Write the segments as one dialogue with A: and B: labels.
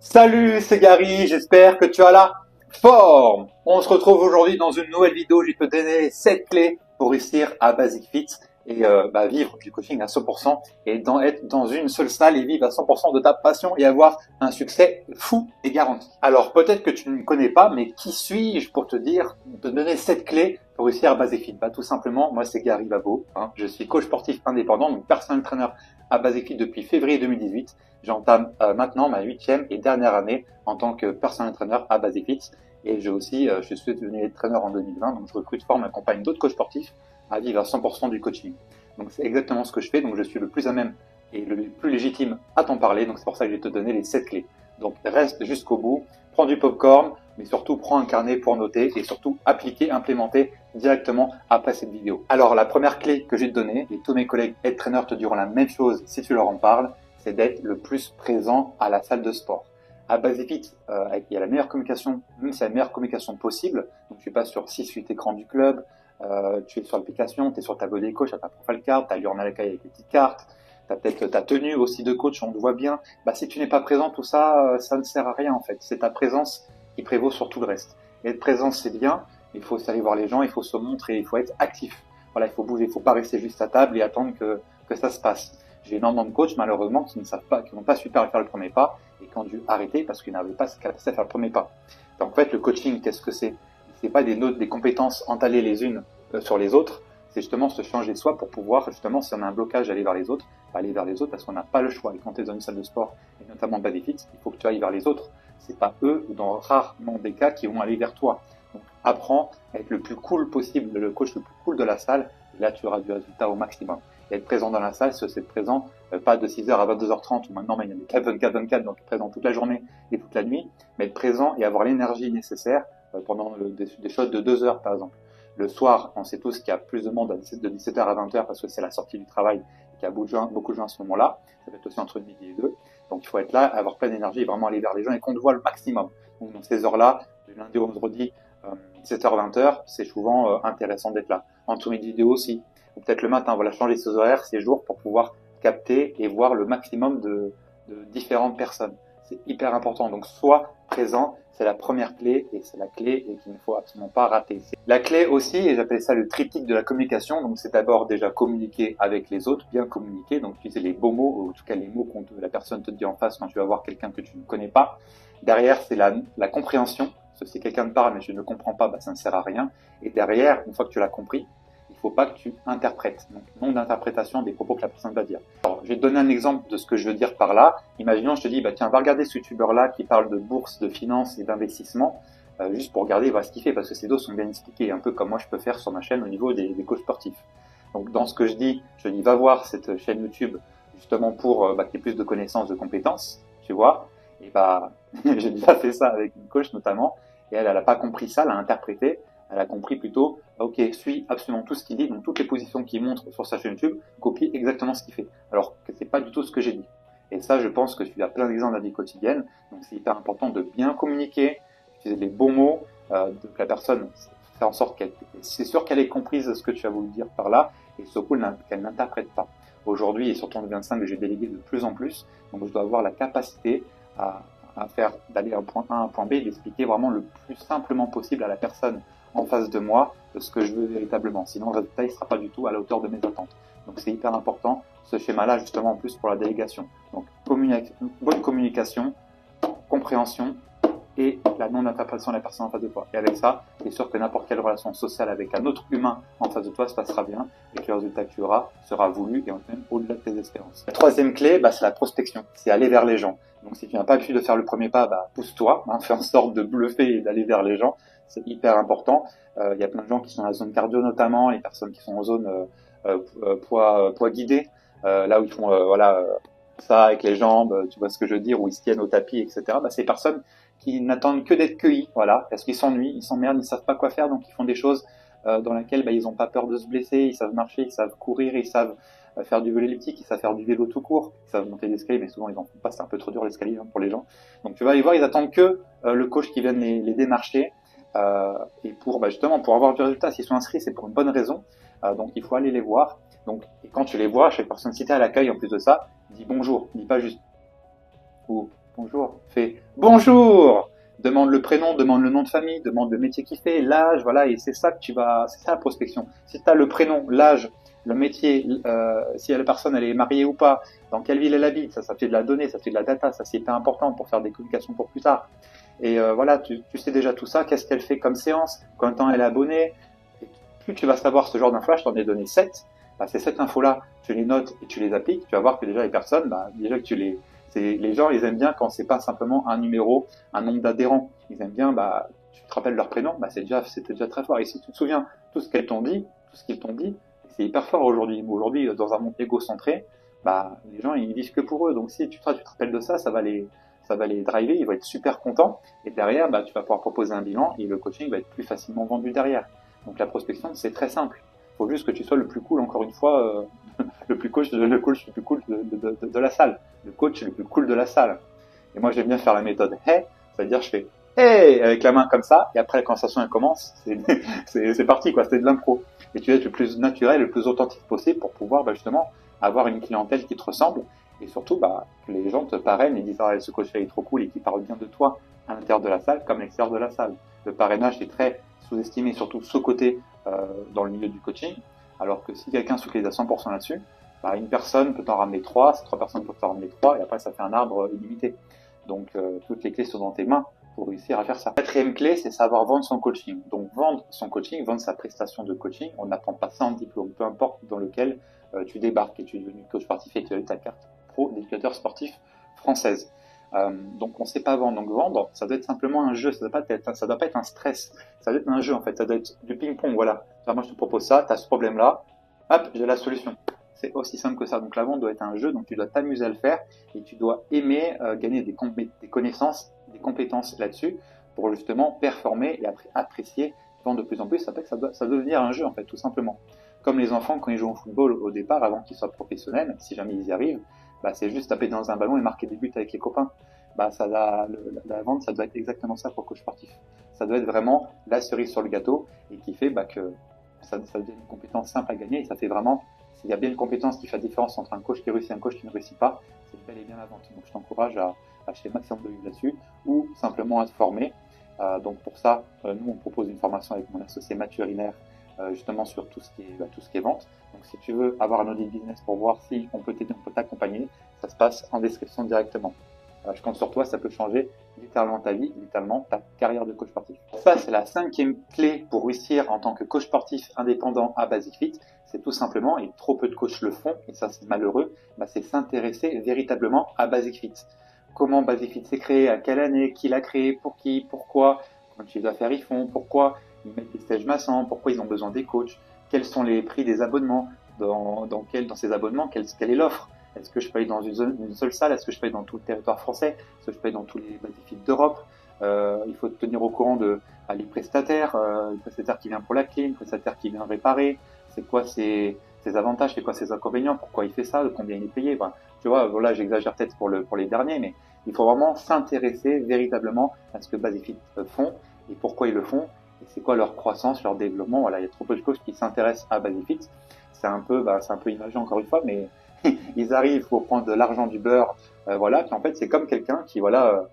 A: Salut, c'est Gary, j'espère que tu as la forme. On se retrouve aujourd'hui dans une nouvelle vidéo. Je vais te donner 7 clés pour réussir à Basic Fit et vivre du coaching à 100% et être dans une seule salle et vivre à 100% de ta passion et avoir un succès fou et garanti. Alors peut-être que tu ne me connais pas, mais qui suis-je pour te donner 7 clés pour réussir à Basic Fit? Tout simplement, moi c'est Gary Babo, je suis coach sportif indépendant, donc personal trainer à Basic Fit depuis février 2018. J'entame maintenant ma 8e et dernière année en tant que personal trainer à Basic Fit. Et je suis devenu trainer en 2020, donc je recrute, forme, accompagne d'autres coachs sportifs à vivre à 100% du coaching. Donc c'est exactement ce que je fais, donc je suis le plus à même et le plus légitime à t'en parler, donc c'est pour ça que je vais te donner les 7 clés. Donc reste jusqu'au bout, prends du popcorn, mais surtout prends un carnet pour noter et surtout appliquer, implémenter directement après cette vidéo. Alors la première clé que je vais te donner, et tous mes collègues head trainers te diront la même chose si tu leur en parles, c'est d'être le plus présent à la salle de sport. À Basic Fit, il y a la meilleure communication, même c'est la meilleure communication possible. Donc tu passes sur 6-8 écrans du club, tu es sur l'application, tu es sur ta body coach, tu as ta profile card, tu as l'urne à l'accueil avec les petites cartes, tu as peut-être ta tenue aussi de coach, on te voit bien. Si tu n'es pas présent, tout ça, ça ne sert à rien en fait. C'est ta présence qui prévaut sur tout le reste. Et être présent, c'est bien, il faut aussi aller voir les gens, il faut se montrer, il faut être actif. Voilà, il faut bouger, il ne faut pas rester juste à table et attendre que ça se passe. J'ai énormément de coachs, malheureusement, qui n'ont pas su faire le premier pas et qui ont dû arrêter parce qu'ils n'avaient pas cette capacité à faire le premier pas. Donc, en fait, le coaching, qu'est-ce que c'est? C'est pas des compétences entalées les unes sur les autres. C'est justement se changer de soi pour pouvoir, justement, si on a un blocage, aller vers les autres parce qu'on n'a pas le choix. Et quand tu es dans une salle de sport, et notamment Basic Fit, il faut que tu ailles vers les autres. C'est pas eux, ou dans rarement des cas, qui vont aller vers toi. Donc, apprends à être le plus cool possible, le coach le plus cool de la salle. Et là, tu auras du résultat au maximum. Et être présent dans la salle, c'est être présent, pas de 6h à 22h30, ou maintenant, il y a des 4-24, donc être présent toute la journée et toute la nuit, mais être présent et avoir l'énergie nécessaire pendant des choses de 2 heures, par exemple. Le soir, on sait tous qu'il y a plus de monde de 17h à 20h parce que c'est la sortie du travail et qu'il y a beaucoup de gens à ce moment-là. Ça peut être aussi entre midi et 2. Donc, il faut être là, avoir plein d'énergie et vraiment aller vers les gens et qu'on te voit le maximum. Donc, dans ces heures-là, du lundi au vendredi, 17h-20h, c'est souvent intéressant d'être là. Entre midi et 2 aussi. Ou peut-être le matin, voilà, changer ses horaires, ses jours pour pouvoir capter et voir le maximum de différentes personnes. C'est hyper important. Donc, sois présent, c'est la première clé et c'est la clé et qu'il ne faut absolument pas rater. La clé aussi, et j'appelle ça le triptyque de la communication, donc c'est d'abord déjà communiquer avec les autres, bien communiquer, donc utiliser les beaux mots, ou en tout cas les mots que la personne te dit en face quand tu vas voir quelqu'un que tu ne connais pas. Derrière, c'est la compréhension. Si quelqu'un te parle mais je ne comprends pas, ça ne sert à rien. Et derrière, une fois que tu l'as compris, il ne faut pas que tu interprètes. Donc, non d'interprétation des propos que la personne va dire. Alors, je vais te donner un exemple de ce que je veux dire par là. Imaginons, je te dis, tiens, va regarder ce youtubeur-là qui parle de bourse, de finance et d'investissement, juste pour regarder, voir ce qu'il fait, parce que ces deux sont bien expliqués, un peu comme moi je peux faire sur ma chaîne au niveau des coachs sportifs. Donc, dans ce que je dis, va voir cette chaîne YouTube, justement pour qu'il y ait plus de connaissances, de compétences, tu vois. Et j'ai déjà fait ça avec une coach notamment, et elle n'a pas compris ça, elle a interprété. Elle a compris plutôt, ok, suis absolument tout ce qu'il dit, donc toutes les positions qu'il montre sur sa chaîne YouTube, copie exactement ce qu'il fait. Alors que c'est pas du tout ce que j'ai dit. Et ça, je pense que tu as plein d'exemples dans la vie quotidienne, donc c'est hyper important de bien communiquer, utiliser les bons mots, que la personne fait en sorte c'est sûr qu'elle ait compris ce que tu as voulu dire par là, et surtout qu'elle n'interprète pas. Aujourd'hui, et surtout en 2025, j'ai délégué de plus en plus, donc je dois avoir la capacité à faire d'aller d'un point A à un point B et d'expliquer vraiment le plus simplement possible à la personne en face de moi de ce que je veux véritablement. Sinon, le résultat, il ne sera pas du tout à la hauteur de mes attentes. Donc, c'est hyper important, ce schéma-là, justement, en plus pour la délégation. Donc, bonne communication, compréhension et la non-interprétation de la personne en face de toi. Et avec ça, c'est sûr que n'importe quelle relation sociale avec un autre humain en face de toi se passera bien et que le résultat que tu auras sera voulu et même au-delà de tes espérances. La troisième clé, c'est la prospection. C'est aller vers les gens. Donc, si tu n'as pas l'habitude de faire le premier pas, pousse-toi, fais en sorte de bluffer et d'aller vers les gens. C'est hyper important. Il y a plein de gens qui sont dans la zone cardio notamment, les personnes qui sont en zone poids guidé, là où ils font ça avec les jambes, tu vois ce que je veux dire, où ils se tiennent au tapis, etc. Ces personnes qui n'attendent que d'être cueillis, voilà, parce qu'ils s'ennuient, ils s'emmerdent, ils savent pas quoi faire, donc ils font des choses dans lesquelles ils n'ont pas peur de se blesser, ils savent marcher, ils savent courir, ils savent faire du vélo elliptique, ils savent faire du vélo tout court, ils savent monter l'escalier, mais souvent ils en font pas, c'est un peu trop dur l'escalier pour les gens. Donc tu vas aller voir, ils attendent que le coach qui vienne les démarcher. Et justement pour avoir du résultat, s'ils sont inscrits, c'est pour une bonne raison. Donc il faut aller les voir. Donc et quand tu les vois, chaque personne citée à l'accueil, en plus de ça, dis bonjour, dis pas juste ou bonjour. Fais bonjour. Demande le prénom, demande le nom de famille, demande le métier qu'il fait, l'âge, voilà, et c'est ça que c'est ça la prospection. Si tu as le prénom, l'âge, le métier, si la personne elle est mariée ou pas, dans quelle ville elle habite, ça fait de la donnée, ça fait de la data, ça c'est hyper important pour faire des communications pour plus tard. Et voilà, tu sais déjà tout ça, qu'est-ce qu'elle fait comme séance, combien de temps elle est abonnée. Et plus tu vas savoir ce genre d'infos, je t'en ai donné 7, bah, ces 7 infos-là, tu les notes et tu les appliques, tu vas voir que déjà les personnes, bah, déjà que les gens, ils aiment bien quand c'est pas simplement un numéro, un nombre d'adhérents. Ils aiment bien, bah, tu te rappelles leur prénom, bah, c'était déjà très fort. Et si tu te souviens, tout ce qu'elles t'ont dit, tout ce qu'ils t'ont dit, c'est hyper fort aujourd'hui. Aujourd'hui, dans un monde égocentré, bah, les gens, ils vivent que pour eux. Donc, si tu te rappelles de ça, ça va les driver, ils vont être super contents. Et derrière, bah, tu vas pouvoir proposer un bilan et le coaching va être plus facilement vendu derrière. Donc, la prospection, c'est très simple. Il faut juste que tu sois le plus cool, encore une fois, le coach le plus cool de la salle. Le coach le plus cool de la salle. Et moi, j'aime bien faire la méthode hey, c'est-à-dire je fais hey avec la main comme ça, et après la conversation elle commence, c'est parti quoi, c'est de l'impro. Et tu es le plus naturel, le plus authentique possible pour pouvoir bah, justement avoir une clientèle qui te ressemble, et surtout bah, que les gens te parrainent et disent ah ce coach là est trop cool et qui parle bien de toi à l'intérieur de la salle comme à l'extérieur de la salle. Le parrainage est très sous-estimé, surtout sous-coté dans le milieu du coaching, alors que si quelqu'un se focalise à 100% là-dessus, bah, une personne peut t'en ramener 3, ces 3 personnes peuvent t'en ramener 3, et après ça fait un arbre illimité. Donc toutes les clés sont dans tes mains pour réussir à faire ça. La quatrième clé, c'est savoir vendre son coaching. Donc vendre son coaching, vendre sa prestation de coaching, on n'apprend pas ça en diplôme, peu importe dans lequel tu débarques et tu es devenu coach sportif et tu as eu ta carte pro d'éducateur sportif française. Donc on sait pas vendre. Donc vendre, ça doit être simplement un jeu, ça doit pas être un stress, ça doit être un jeu en fait, ça doit être du ping-pong, voilà. Enfin, moi je te propose ça, tu as ce problème-là, hop, j'ai la solution. C'est aussi simple que ça. Donc la vente doit être un jeu, donc tu dois t'amuser à le faire et tu dois aimer gagner des connaissances, des compétences là-dessus pour justement performer et après apprécier, vendre de plus en plus. Ça fait que ça doit devenir un jeu en fait, tout simplement. Comme les enfants quand ils jouent au football au départ, avant qu'ils soient professionnels, si jamais ils y arrivent, bah, c'est juste taper dans un ballon et marquer des buts avec les copains. Bah, la vente, ça doit être exactement ça pour le coach sportif. Ça doit être vraiment la cerise sur le gâteau et qui fait bah, que ça devient une compétence simple à gagner et ça fait vraiment, s'il y a bien une compétence qui fait la différence entre un coach qui réussit et un coach qui ne réussit pas, c'est bel et bien la vente. Donc je t'encourage à acheter maximum de livres là-dessus ou simplement à te former. Donc pour ça, nous on propose une formation avec mon associé Mathieu Riner justement sur tout ce qui est vente. Donc si tu veux avoir un audit business pour voir si on peut t'aider, on peut t'accompagner, ça se passe en description directement. Je compte sur toi, ça peut changer littéralement ta vie, littéralement ta carrière de coach sportif. Ça, c'est la 5e clé pour réussir en tant que coach sportif indépendant à Basic Fit. C'est tout simplement, et trop peu de coachs le font, et ça c'est malheureux, bah, c'est s'intéresser véritablement à Basic Fit. Comment Basic Fit s'est créé, à quelle année, qui l'a créé, pour qui, pourquoi, combien de chiffre d'affaires ils font, pourquoi ils mettent des stages massants, pourquoi ils ont besoin des coachs, quels sont les prix des abonnements, dans ces abonnements, quelle est l'offre. Est-ce que je paye dans une seule salle? Est-ce que je paye dans tout le territoire français? Est-ce que je paye dans tous les Basic Fit d'Europe? Il faut te tenir au courant les prestataires, le prestataire qui vient pour la clim, le prestataire qui vient réparer, c'est quoi ses avantages, c'est quoi ses inconvénients, pourquoi il fait ça, combien il est payé. Enfin, tu vois, voilà, j'exagère peut-être pour les derniers, mais il faut vraiment s'intéresser véritablement à ce que Basic Fit font et pourquoi ils le font et c'est quoi leur croissance, leur développement. Voilà, il y a trop peu de coachs qui s'intéressent à Basic Fit. C'est un peu imagé encore une fois, mais ils arrivent pour prendre de l'argent du beurre, voilà. Puis en fait, c'est comme quelqu'un qui voilà,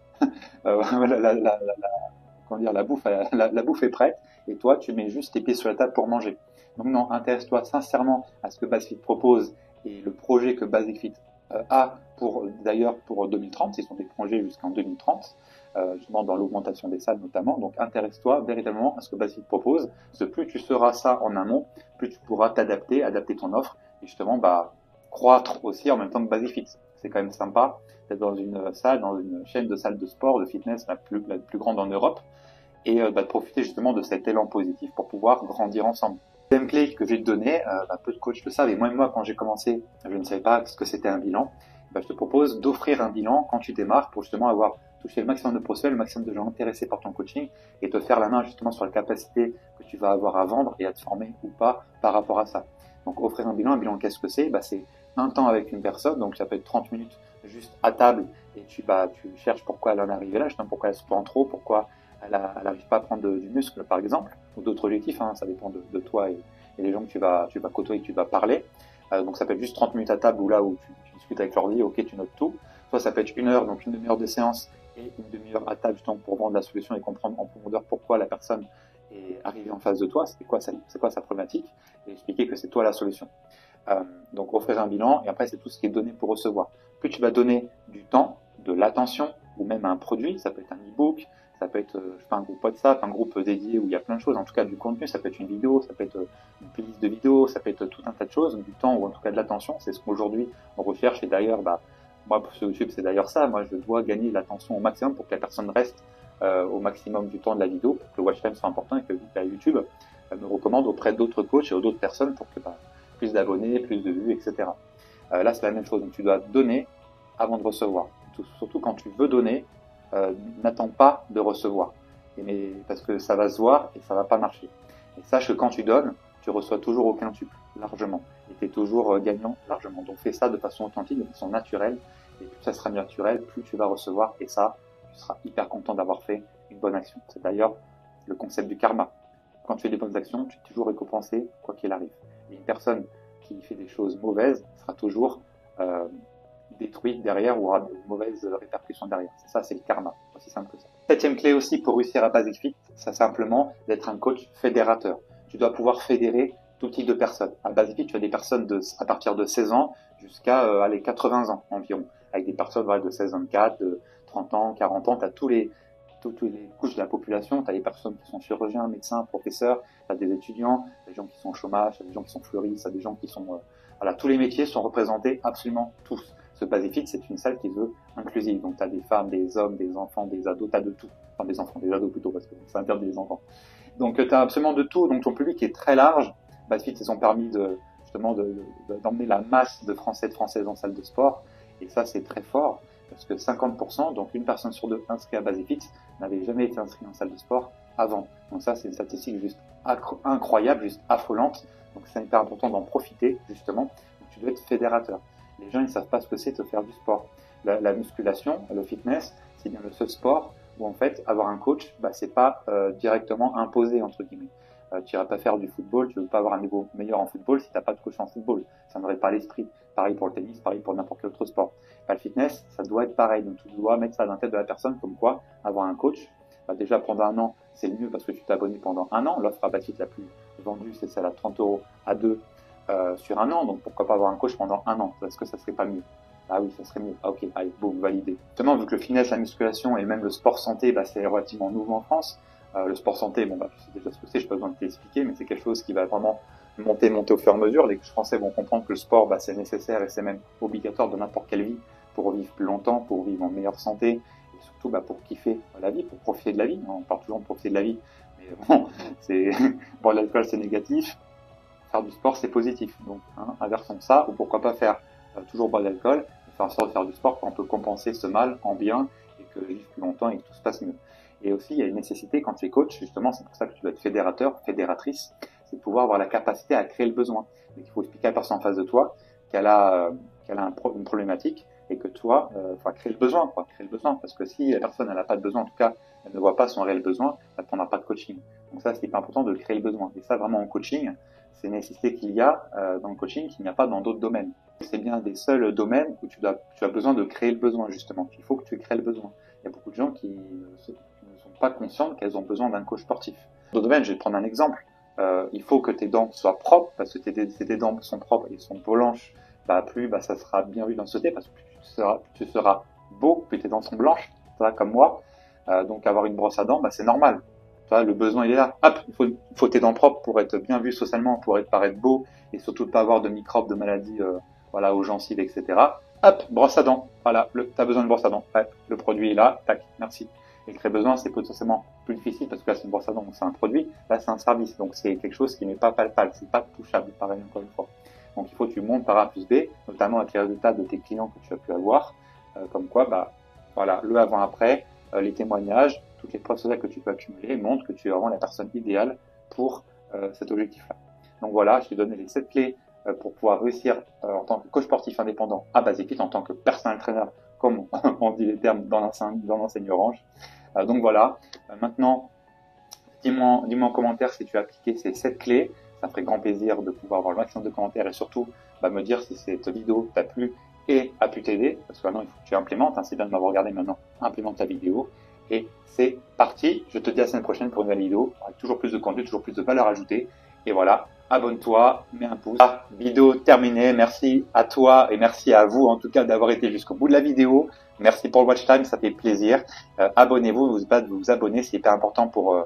A: comment dire, la bouffe est prête, et toi, tu mets juste tes pieds sur la table pour manger. Donc non, intéresse-toi sincèrement à ce que Basic Fit propose et le projet que Basic Fit a d'ailleurs pour 2030. Ils sont des projets jusqu'en 2030, justement dans l'augmentation des salles notamment. Donc intéresse-toi véritablement à ce que Basic Fit propose. Parce que plus tu seras ça en amont, plus tu pourras t'adapter, adapter ton offre et justement croître aussi en même temps que Basic Fit. C'est quand même sympa d'être dans une salle, dans une chaîne de salles de sport, de fitness la plus grande en Europe et de profiter justement de cet élan positif pour pouvoir grandir ensemble. Deuxième clé que je vais te donner, peu de coachs le savent et moi quand j'ai commencé, je ne savais pas ce que c'était un bilan. Je te propose d'offrir un bilan quand tu démarres pour justement avoir touché le maximum de prospects, le maximum de gens intéressés par ton coaching et te faire la main justement sur la capacité que tu vas avoir à vendre et à te former ou pas par rapport à ça. Donc offrir un bilan qu'est-ce que c'est? C'est un temps avec une personne, donc ça peut être 30 minutes juste à table et tu cherches pourquoi elle en est arrivée là, pourquoi elle se prend trop, pourquoi elle n'arrive pas à prendre du muscle par exemple, ou d'autres objectifs, hein, ça dépend de toi et des gens que tu vas côtoyer, que tu vas parler. Donc ça peut être juste 30 minutes à table où tu discutes avec l'ordi, ok tu notes tout, Soit ça peut être 1 heure, donc une demi-heure de séance et une demi-heure à table justement pour vendre la solution et comprendre en profondeur pourquoi la personne est arrivée en face de toi, c'est quoi sa problématique, et expliquer que c'est toi la solution. Donc offrir un bilan, et après c'est tout ce qui est donné pour recevoir. Plus tu vas donner du temps, de l'attention, ou même un produit, ça peut être un e-book, ça peut être je sais pas, un groupe WhatsApp, un groupe dédié où il y a plein de choses, en tout cas du contenu, ça peut être une vidéo, ça peut être une playlist de vidéos, ça peut être tout un tas de choses, du temps ou en tout cas de l'attention, c'est ce qu'aujourd'hui on recherche, et d'ailleurs moi sur YouTube c'est d'ailleurs ça, moi je dois gagner l'attention au maximum pour que la personne reste au maximum du temps de la vidéo, pour que le watch time soit important et que YouTube me recommande auprès d'autres coachs et d'autres personnes pour que plus d'abonnés, plus de vues, etc. Là, c'est la même chose. Donc, tu dois donner avant de recevoir. Surtout quand tu veux donner, n'attends pas de recevoir. Parce que ça va se voir et ça va pas marcher. Et sache que quand tu donnes, tu reçois toujours au quintuple, largement. Et tu es toujours gagnant, largement. Donc, fais ça de façon authentique, de façon naturelle. Et plus ça sera naturel, plus tu vas recevoir. Et ça, tu seras hyper content d'avoir fait une bonne action. C'est d'ailleurs le concept du karma. Quand tu fais des bonnes actions, tu es toujours récompensé, quoi qu'il arrive. Et une personne qui fait des choses mauvaises sera toujours détruite derrière ou aura de mauvaises répercussions derrière. C'est ça, c'est le karma. Aussi simple que ça. 7e clé aussi pour réussir à Basic Fit, c'est simplement d'être un coach fédérateur. Tu dois pouvoir fédérer tout type de personnes. À Basic Fit, tu as des personnes à partir de 16 ans jusqu'à 80 ans environ. Avec des personnes de 16-24, de 30 ans, 40 ans, tu as toutes les couches de la population, tu as des personnes qui sont chirurgiens, médecins, professeurs, tu as des étudiants, des gens qui sont au chômage, des gens qui sont fleuristes, des gens qui sont... tous les métiers sont représentés absolument tous. Ce Basic Fit, c'est une salle qui veut inclusive. Donc tu as des femmes, des hommes, des enfants, des ados, tu as de tout. Enfin des enfants, des ados plutôt, parce que ça interdit les enfants. Donc tu as absolument de tout. Donc ton public est très large. Basic Fit, ils ont permis d'emmener la masse de Français et de Françaises en salle de sport. Et ça, c'est très fort. Parce que 50%, donc une personne sur deux inscrite à Basic Fit, n'avait jamais été inscrit en salle de sport avant. Donc ça, c'est une statistique juste incroyable, juste affolante. Donc c'est hyper important d'en profiter, justement. Donc, tu dois être fédérateur. Les gens, ils savent pas ce que c'est de faire du sport. La musculation, le fitness, c'est bien le seul sport où, en fait, avoir un coach, c'est pas directement imposé, entre guillemets. Tu iras pas faire du football, tu veux pas avoir un niveau meilleur en football si t'as pas de coach en football. Ça n'aurait pas l'esprit. Pareil pour le tennis, pareil pour n'importe quel autre sport. Le fitness, ça doit être pareil. Donc tu dois mettre ça dans la tête de la personne, comme quoi avoir un coach, déjà pendant un an, c'est le mieux parce que tu t'es abonné pendant un an. L'offre à Basic Fit la plus vendue, c'est celle à 30 € à 2 sur un an. Donc pourquoi pas avoir un coach pendant un an? Est-ce que ça serait pas mieux? Ah oui, ça serait mieux. Ah, ok, allez, boum, validé. Justement, vu que le fitness, la musculation et même le sport santé, c'est relativement nouveau en France. Le sport santé, tu sais déjà ce que c'est, je n'ai pas besoin de t'expliquer, mais c'est quelque chose qui va vraiment monter au fur et à mesure. Les Français vont comprendre que le sport, c'est nécessaire et c'est même obligatoire de n'importe quelle vie pour vivre plus longtemps, pour vivre en meilleure santé et surtout pour kiffer la vie, pour profiter de la vie. On parle toujours de profiter de la vie, mais bon, l'alcool c'est négatif, faire du sport c'est positif. Donc, inversons ça, ou pourquoi pas faire toujours boire de l'alcool, faire en sorte de faire du sport quand on peut compenser ce mal en bien et que vivre plus longtemps et que tout se passe mieux. Et aussi, il y a une nécessité quand tu es coach, justement, c'est pour ça que tu dois être fédérateur, fédératrice, c'est de pouvoir avoir la capacité à créer le besoin. Donc, il faut expliquer à la personne en face de toi qu'elle a une problématique et que toi, faut créer le besoin, parce que si la personne n'a pas de besoin, en tout cas, elle ne voit pas son réel besoin, elle ne prendra pas de coaching. Donc ça, c'est hyper important de créer le besoin. Et ça, vraiment, en coaching, c'est une nécessité qu'il y a dans le coaching qu'il n'y a pas dans d'autres domaines. C'est bien des seuls domaines où tu as besoin de créer le besoin, justement. Il faut que tu crées le besoin. Il y a beaucoup de gens qui ne sont pas conscientes qu'elles ont besoin d'un coach sportif. Dans le domaine, je vais te prendre un exemple. Il faut que tes dents soient propres, parce que tes dents sont propres et sont blanches, plus ça sera bien vu dans la société, parce que plus tu seras beau, plus tes dents sont blanches, comme moi. Donc avoir une brosse à dents, c'est normal. Le besoin il est là. Hop, il faut tes dents propres pour être bien vu socialement, pour paraître beau, et surtout ne pas avoir de microbes, de maladies aux gencives, etc. Hop, brosse à dents. Voilà, t'as besoin de brosse à dents. Hop, le produit est là, tac, merci. Et créer besoin, c'est potentiellement plus difficile parce que là, c'est une brosse à dents, donc c'est un produit. Là, c'est un service, donc c'est quelque chose qui n'est pas palpable, c'est pas touchable, pareil, encore une fois. Donc, il faut que tu montes par A plus B, notamment avec les résultats de tes clients que tu as pu avoir. Comme quoi, le avant-après, les témoignages, toutes les preuves sociales que tu peux accumuler montrent que tu es vraiment la personne idéale pour cet objectif-là. Donc voilà, je t'ai donné les 7 clés pour pouvoir réussir en tant que coach sportif indépendant à Basic Fit, en tant que personal trainer, comme on dit les termes dans l'enseigne Orange. Donc voilà, maintenant, dis-moi en commentaire si tu as appliqué ces 7 clés. Ça me ferait grand plaisir de pouvoir avoir le maximum de commentaires et surtout me dire si cette vidéo t'a plu et a pu t'aider, parce que maintenant il faut que tu implémentes, hein, c'est bien de m'avoir regardé maintenant, implémente la vidéo, et c'est parti, je te dis à la semaine prochaine pour une nouvelle vidéo, avec toujours plus de contenu, toujours plus de valeur ajoutée, et voilà, abonne-toi, mets un pouce. Ah, vidéo terminée, merci à toi et merci à vous en tout cas d'avoir été jusqu'au bout de la vidéo, merci pour le watch time, ça fait plaisir, abonnez-vous, vous abonner, c'est hyper important pour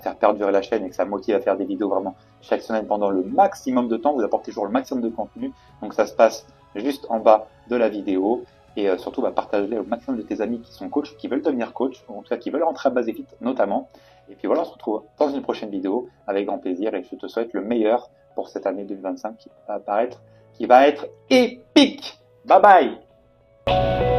A: faire perdurer la chaîne et que ça motive à faire des vidéos vraiment chaque semaine pendant le maximum de temps, vous apportez toujours le maximum de contenu, donc ça se passe juste en bas de la vidéo. Et surtout, partage-les au maximum de tes amis qui sont coachs, qui veulent devenir coach, ou en tout cas qui veulent rentrer à Basic Fit notamment. Et puis voilà, on se retrouve dans une prochaine vidéo avec grand plaisir et je te souhaite le meilleur pour cette année 2025 qui va être épique. Bye bye!